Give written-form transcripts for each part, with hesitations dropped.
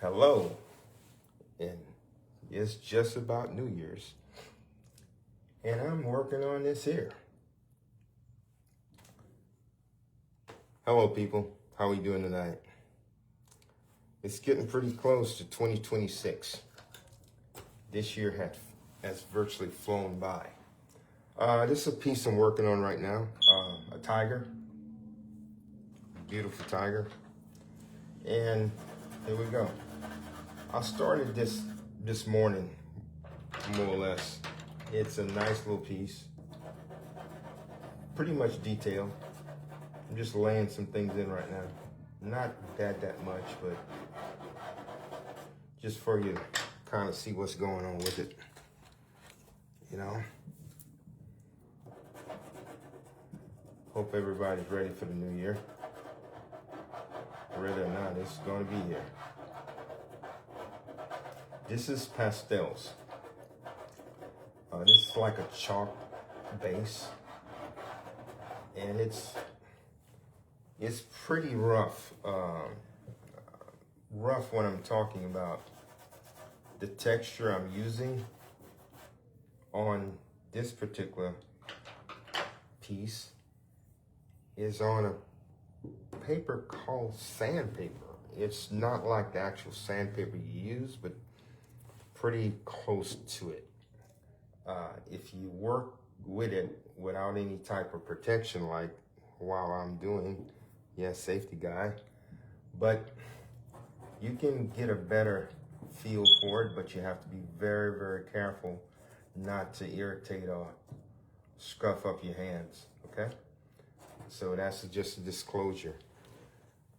Hello, and it's just about New Year's, and I'm working on this here. Hello, people. How are we doing tonight? It's getting pretty close to 2026. This year has virtually flown by. This is a piece I'm working on right now. A tiger, beautiful tiger, and here we go. I started this morning, more or less. It's a nice little piece, pretty much detailed. I'm just laying some things in right now. Not that much, but just for you to kind of see what's going on with it, you know. Hope everybody's ready for the new year. Ready or not, it's going to be here. This is pastels. This is like a chalk base, and it's pretty rough. Rough when I'm talking about the texture I'm using on this particular piece is on a paper called sandpaper. It's not like the actual sandpaper you use, but pretty close to it. If you work with it without any type of protection, like while I'm doing, yes, safety guy, but you can get a better feel for it, but you have to be very careful not to irritate or scuff up your hands, okay? So that's just a disclosure.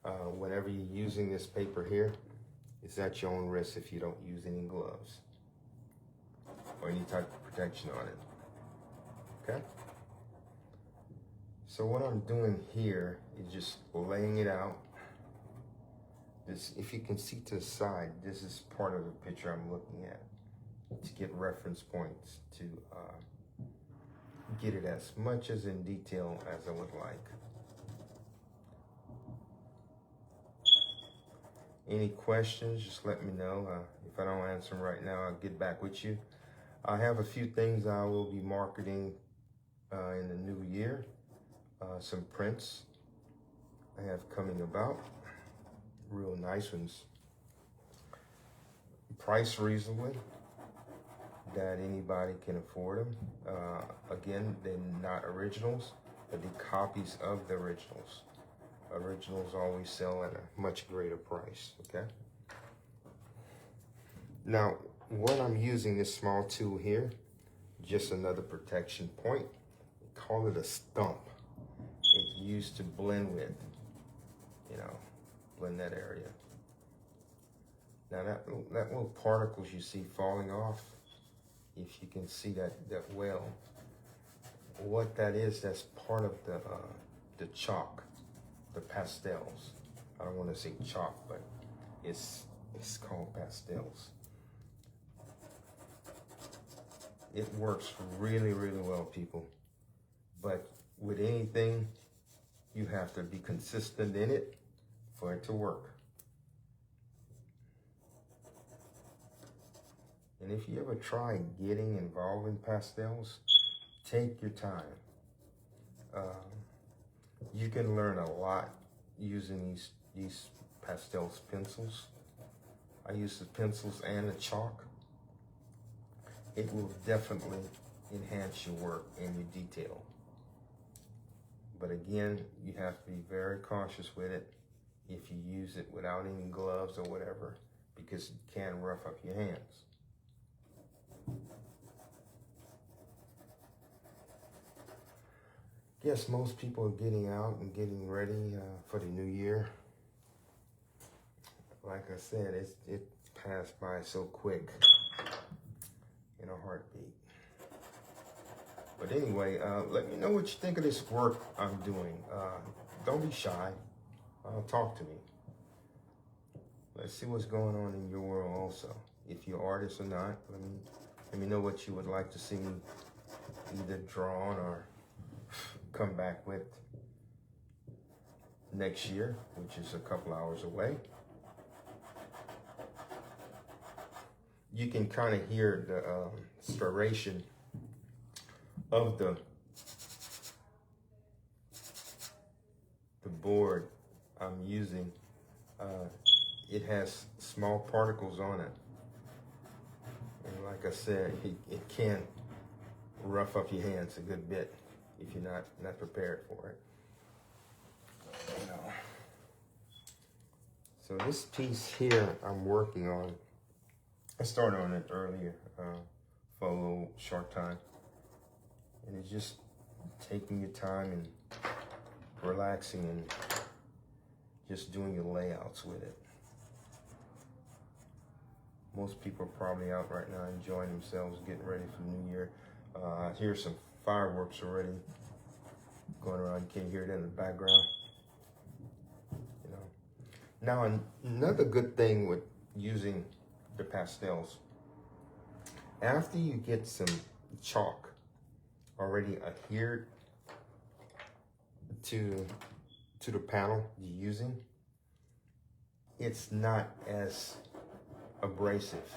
Whenever you're using this paper here, it's at your own risk if you don't use any gloves or any type of protection on it, okay? So what I'm doing here is just laying it out. This, if you can see to the side, this is part of the picture I'm looking at to get reference points, to get it as much as in detail as I would like. Any questions, just let me know. If I don't answer them right now, I'll get back with you. I have a few things I will be marketing in the new year. Some prints I have coming about, real nice ones. Price reasonably, that anybody can afford them. Again, they're not originals, but the copies of the originals. Originals always sell at a much greater price, okay? Now, what I'm using this small tool here, just another protection point. Call it a stump. It's used to blend with, you know, blend that area. Now that little particles you see falling off, if you can see that well, what that is, that's part of the chalk, the pastels. I don't want to say chalk, but it's called pastels. It works really well, people. But with anything, you have to be consistent in it for it to work. And if you ever try getting involved in pastels, take your time. You can learn a lot using these pastels pencils. I use the pencils and the chalk. It will definitely enhance your work and your detail. But again, you have to be very cautious with it if you use it without any gloves or whatever, because it can rough up your hands. Yes, most people are getting out and getting ready for the new year. Like I said, it passed by so quick in a heartbeat. But anyway, let me know what you think of this work I'm doing. Don't be shy. Talk to me. Let's see what's going on in your world also. If you're artist or not, let me know what you would like to see me either draw on or come back with next year, which is a couple hours away. you can kind of hear the striation of the board I'm using. It has small particles on it, and like I said, it can rough up your hands a good bit if you're not prepared for it. You know. So this piece here I'm working on, I started on it earlier for a little short time, and it's just taking your time and relaxing and just doing your layouts with it. Most people are probably out right now enjoying themselves, getting ready for the new year. I hear some fireworks already going around. You can hear it in the background. You know. Now, another good thing with using the pastels, after you get some chalk already adhered to the panel you're using, it's not as abrasive.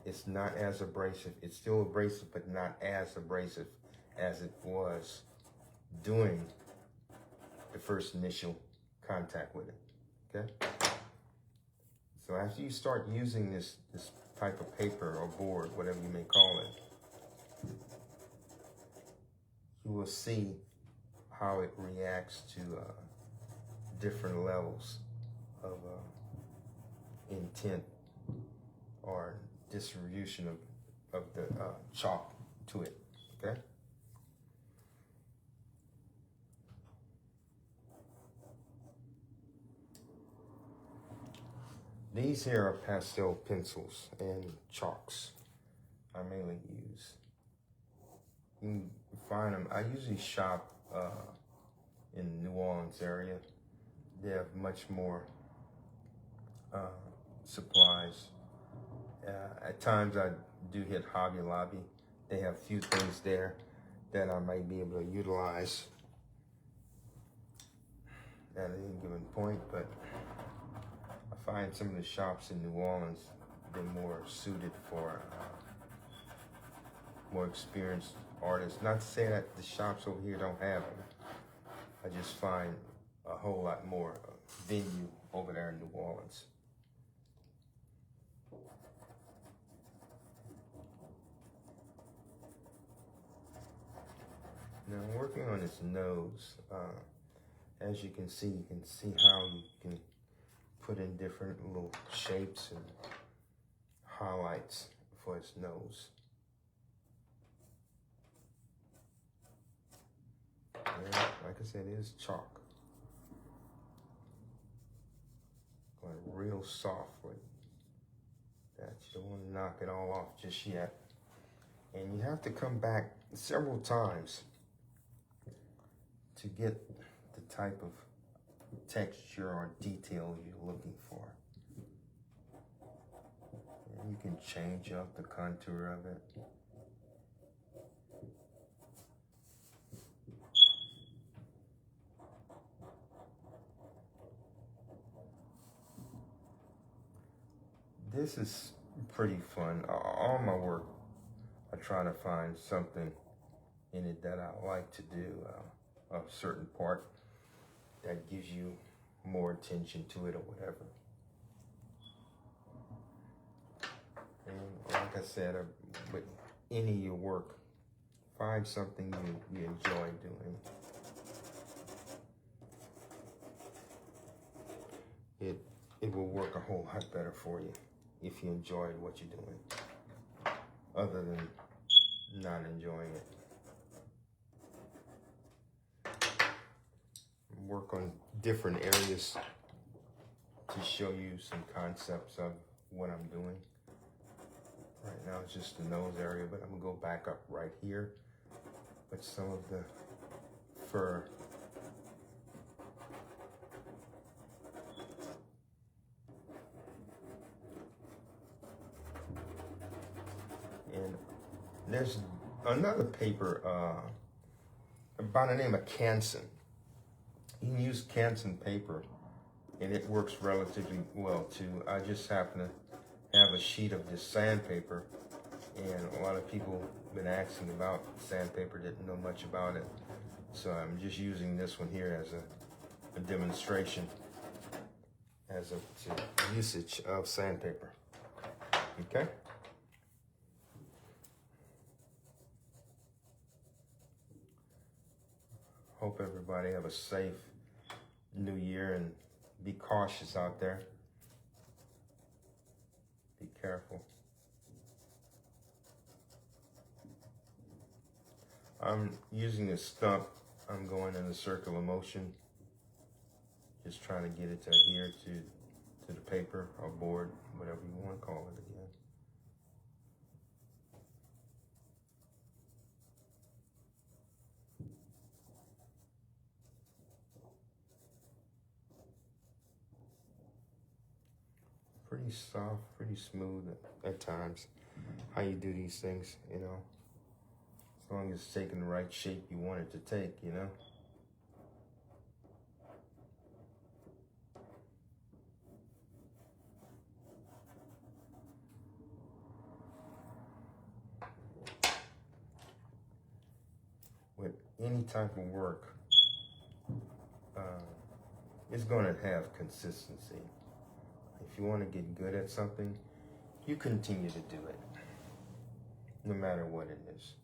It's not as abrasive. It's still abrasive, but not as abrasive as it was doing the first initial contact with it, okay? So after you start using this type of paper or board, whatever you may call it, you will see how it reacts to different levels of intent or distribution of the chalk to it, okay? These here are pastel pencils and chalks I mainly use. You can find them. I usually shop in New Orleans area. They have much more supplies. At times I do hit Hobby Lobby. They have a few things there that I might be able to utilize at any given point, but I find some of the shops in New Orleans, they're more suited for more experienced artists. Not to say that the shops over here don't have them. I just find a whole lot more venue over there in New Orleans. Now I'm working on his nose. As you can see how you can put in different little shapes and highlights for his nose. And like I said, it is chalk. Going real soft with that. You don't want to knock it all off just yet. And you have to come back several times to get the type of texture or detail you're looking for. And you can change up the contour of it. This is pretty fun. All my work, I try to find something in it that I like to do, a certain part that gives you more attention to it or whatever. And like I said, with any of your work, find something you enjoy doing. It will work a whole lot better for you if you enjoy what you're doing, other than not enjoying it. Work on different areas to show you some concepts of what I'm doing. Right now it's just the nose area, but I'm gonna go back up right here with some of the fur. And there's another paper by the name of Canson. You can use Canson paper and it works relatively well too. I just happen to have a sheet of this sandpaper, and a lot of people have been asking about sandpaper, didn't know much about it. So I'm just using this one here as a demonstration as a usage of sandpaper. Okay? Hope everybody have a safe new year and be cautious out there. Be careful. I'm using a stump. I'm going in a circular motion. Just trying to get it to adhere to the paper or board, whatever you want to call it again. Pretty soft, pretty smooth at times. How you do these things, you know. As long as it's taking the right shape you want it to take, you know. With any type of work, it's going to have consistency. If you want to get good at something, you continue to do it, no matter what it is.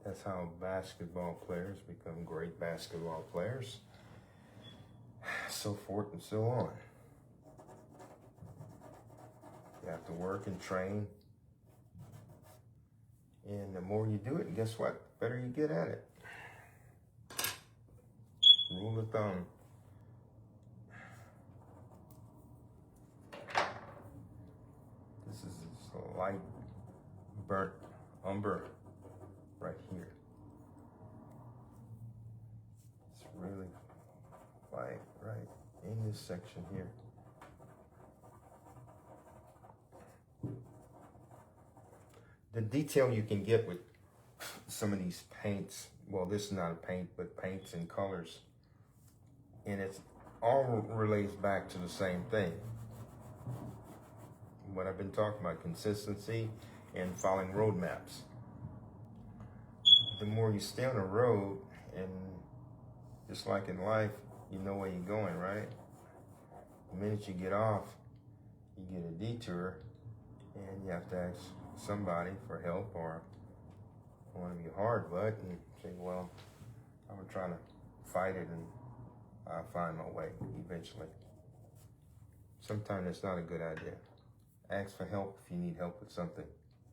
That's how basketball players become great basketball players, so forth and so on. You have to work and train. And the more you do it, guess what? The better you get at it. Rule of thumb. This is a light burnt umber right here. It's really light right in this section here. The detail you can get with some of these paints, well, this is not a paint, but paints and colors, and it's all relates back to the same thing. What I've been talking about, consistency and following roadmaps. The more you stay on the road, and just like in life, you know where you're going, right? The minute you get off, you get a detour, and you have to ask somebody for help, or want to be a hard butt and say, well, I'm trying to fight it and I'll find my way eventually. Sometimes it's not a good idea. Ask for help if you need help with something,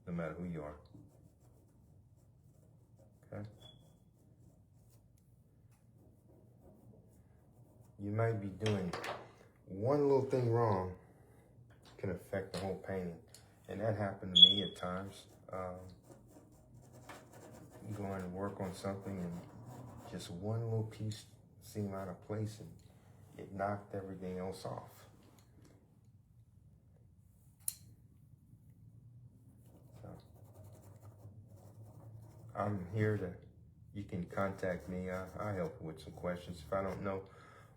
no matter who you are. Okay? You might be doing one little thing wrong, can affect the whole painting. And that happened to me at times. Going to work on something and just one little piece seemed out of place and it knocked everything else off. So I'm here to, you can contact me. I'll help you with some questions. If I don't know,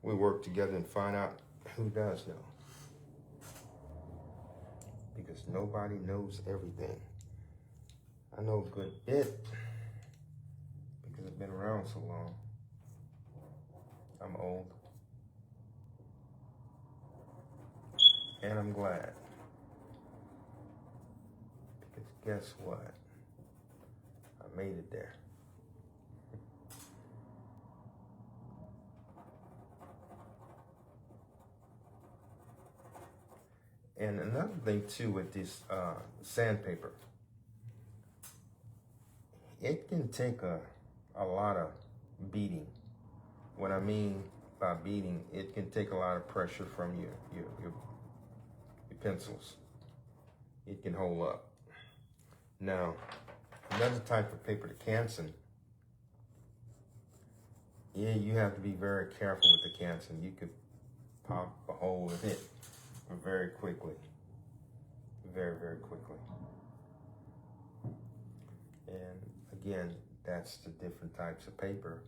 we work together and find out who does know. Because nobody knows everything. I know a good bit because I've been around so long. I'm old. And I'm glad. Because guess what? I made it there. And another thing too with this sandpaper, it can take a lot of beating. What I mean by beating, it can take a lot of pressure from your pencils. It can hold up. Now, another type of paper, the Canson, yeah, you have to be very careful with the Canson. You could pop a hole in it very quickly. very, very quickly. And again, that's the different types of paper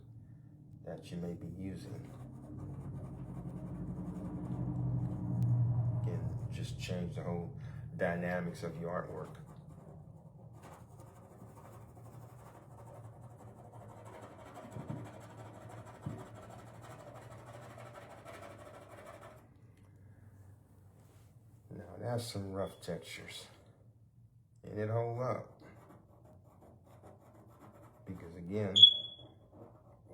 that you may be using. Again, just change the whole dynamics of your artwork. Now that's some rough textures, and it hold up because again,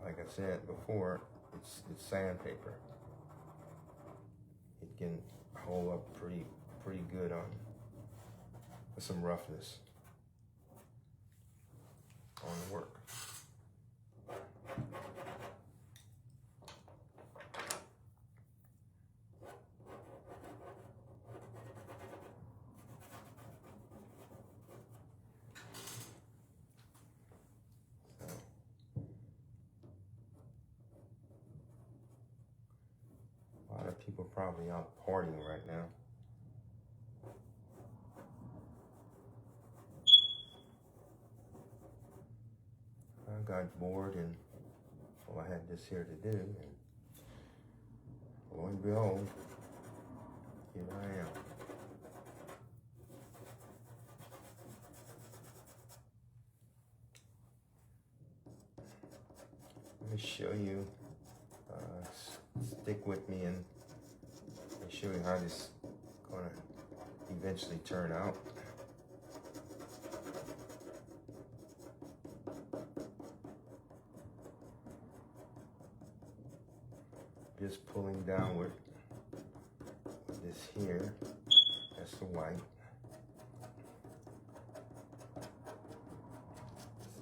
like I said before, it's sandpaper. It can hold up pretty good on with some roughness on the work. A lot of people probably out partying right now. I got bored and well, I had this here to do, and lo and behold, here I am. Let me show you, stick with me and show you how this is gonna eventually turn out. Just pulling down with this here, that's the white.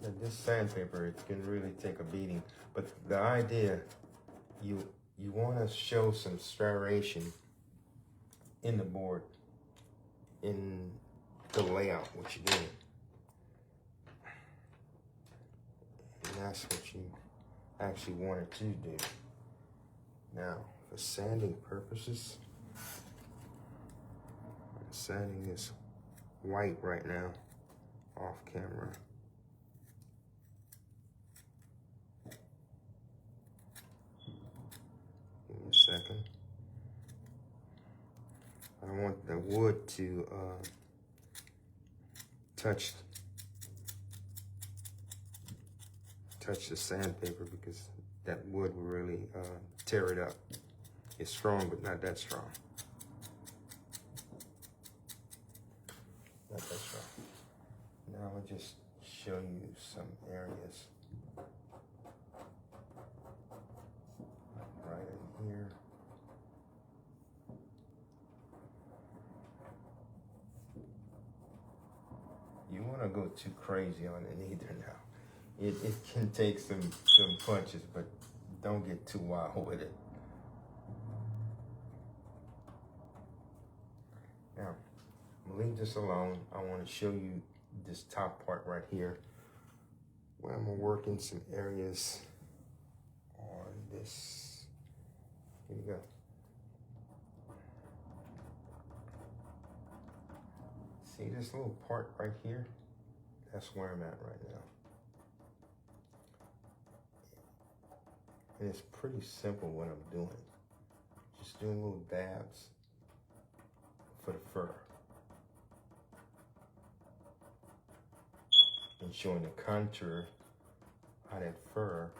So this sandpaper, it can really take a beating, but the idea, you want to show some striation in the board, in the layout, what you're doing. And that's what you actually wanted to do. Now, for sanding purposes, I'm sanding this white right now, off camera. Give me a second. I want the wood to touch the sandpaper because that wood will really tear it up. It's strong, but not that strong. Not that strong. Now I'll just show you some areas. Right in here. You want to go too crazy on it either now. It can take some punches, but don't get too wild with it. Now, I'm gonna leave this alone. I want to show you this top part right here, where I'm gonna work in some areas on this. Here we go. See this little part right here? That's where I'm at right now. And it's pretty simple what I'm doing. Just doing little dabs for the fur. And showing the contour how that fur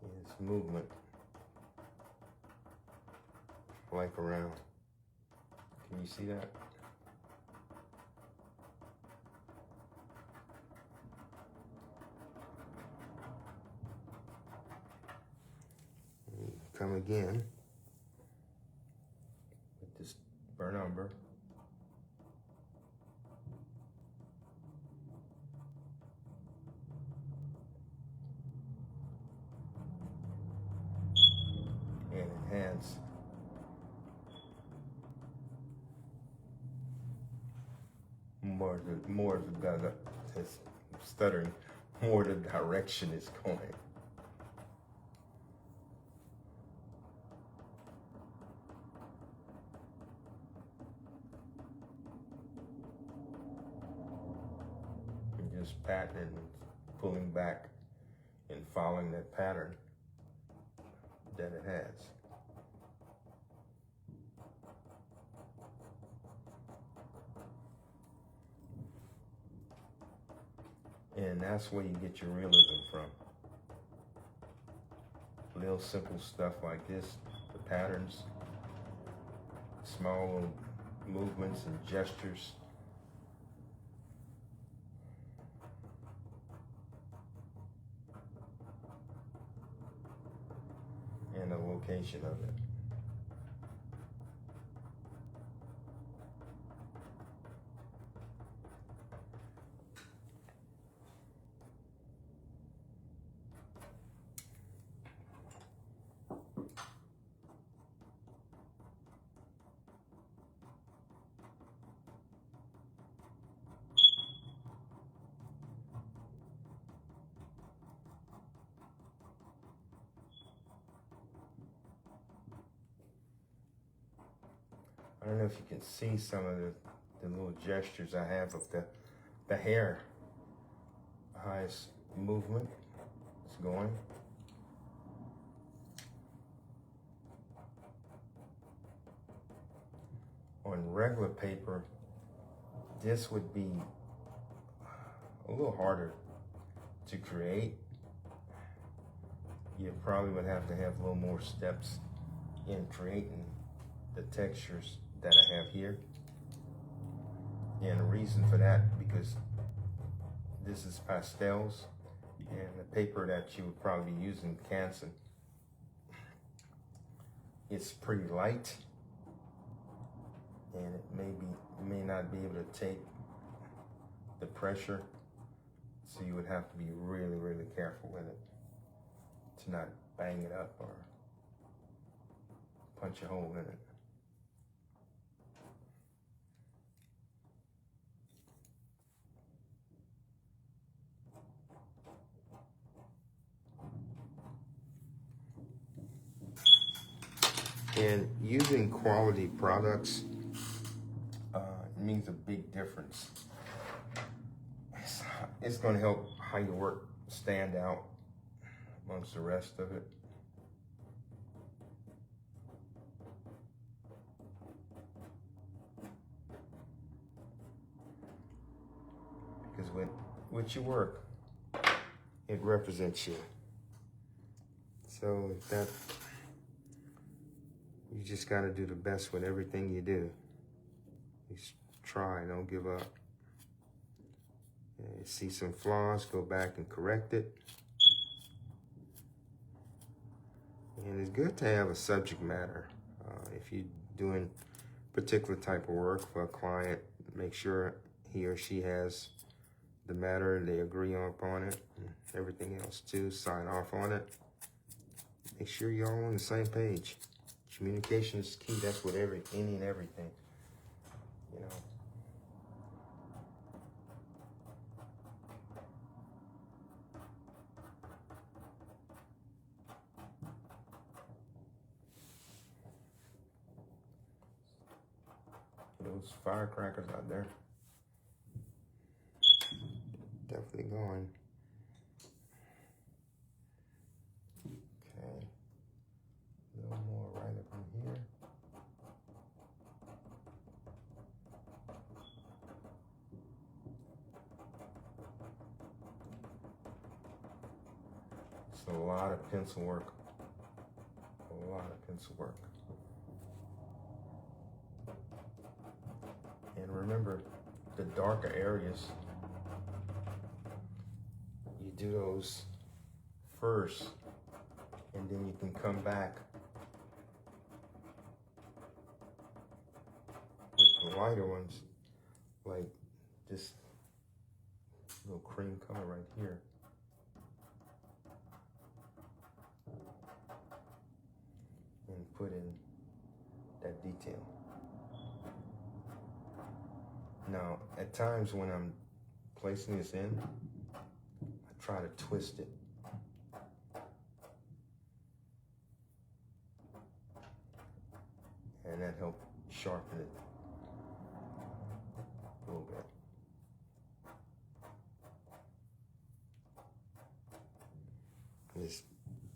is movement like around. Can you see that? Come again with this burnt umber. And enhance more of the stuttering, more the direction is going. just patting and pulling back and following that pattern that it has. And that's where you get your realism from. Little simple stuff like this, the patterns, small little movements and gestures. And the location of it. I don't know if you can see some of the little gestures I have of the hair. Highest movement is going. On regular paper, this would be a little harder to create. You probably would have to have a little more steps in creating the textures that I have here. And the reason for that, because this is pastels, and the paper that you would probably be using, Canson, it's pretty light, and it may not be able to take the pressure, so you would have to be really, really careful with it to not bang it up or punch a hole in it. And using quality products means a big difference. It's going to help how your work stand out amongst the rest of it. Because with your work, it represents you. So that you just got to do the best with everything you do. Just try, don't give up. You see some flaws, go back and correct it. And it's good to have a subject matter. If you're doing particular type of work for a client, make sure he or she has the matter, they agree upon it, and everything else too, sign off on it. Make sure you're all on the same page. Communication is key. That's with any and everything, you know. Those firecrackers out there, definitely going. Okay, a little more right up in here. It's a lot of pencil work. A lot of pencil work. And remember, the darker areas, you do those first, and then you can come back with the lighter ones, like this little cream color right here. And put in that detail. Now, at times when I'm placing this in, I try to twist it. And that helps sharpen it a little bit.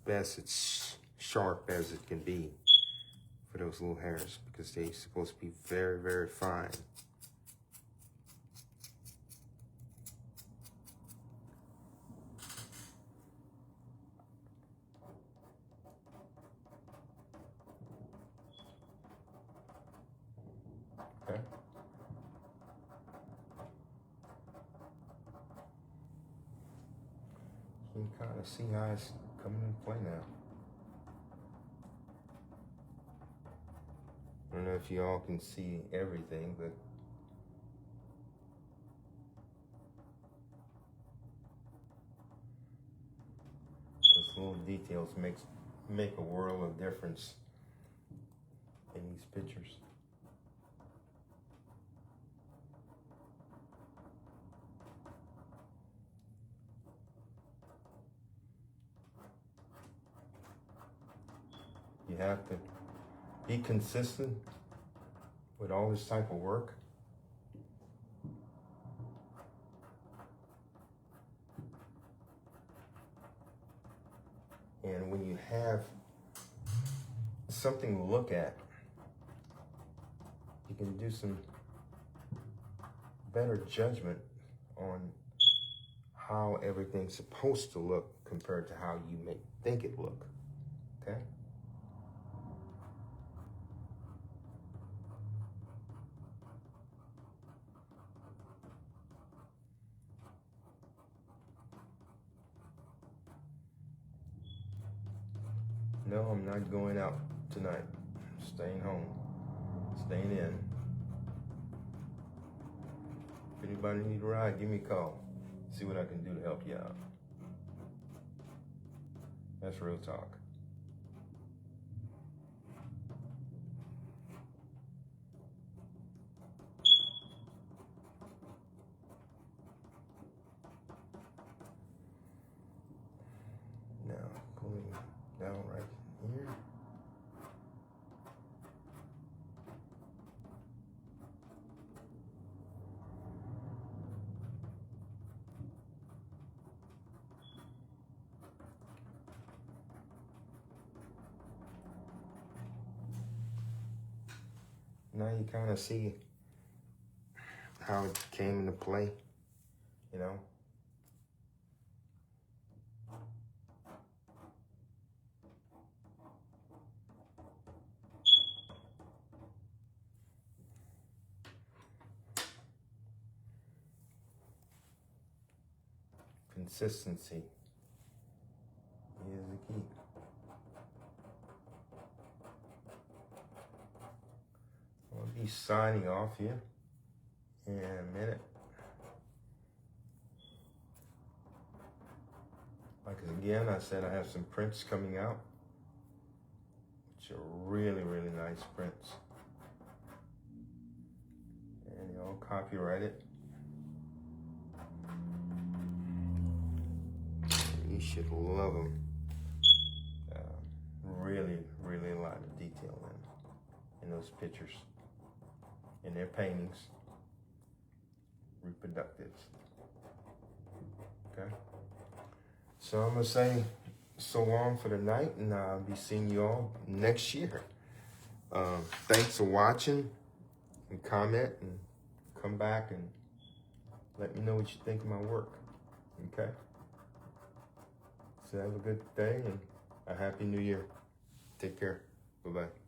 best it's sharp as it can be for those little hairs, because they're supposed to be very, very fine. Okay. You can kind of see how it's coming into play now. I don't know if you all can see everything, but those little details make a world of difference in these pictures. You have to be consistent with all this type of work. And when you have something to look at, you can do some better judgment on how everything's supposed to look compared to how you may think it look, okay? No, I'm not going out tonight. I'm staying home, staying in. If anybody need a ride, give me a call. See what I can do to help you out. That's real talk. Now, pulling down right here. Now you kind of see how it came into play, you know? Consistency is the key. I'll be signing off here in a minute. Like again, I said I have some prints coming out, which are really, really nice prints. And they're all copyrighted. You should love them. Really, really a lot of detail in those pictures. In their paintings, reproductives. Okay? So I'm gonna say so long for the night, and I'll be seeing you all next year. Thanks for watching, and comment, and come back and let me know what you think of my work. Okay? So have a good day and a happy new year. Take care. Bye-bye.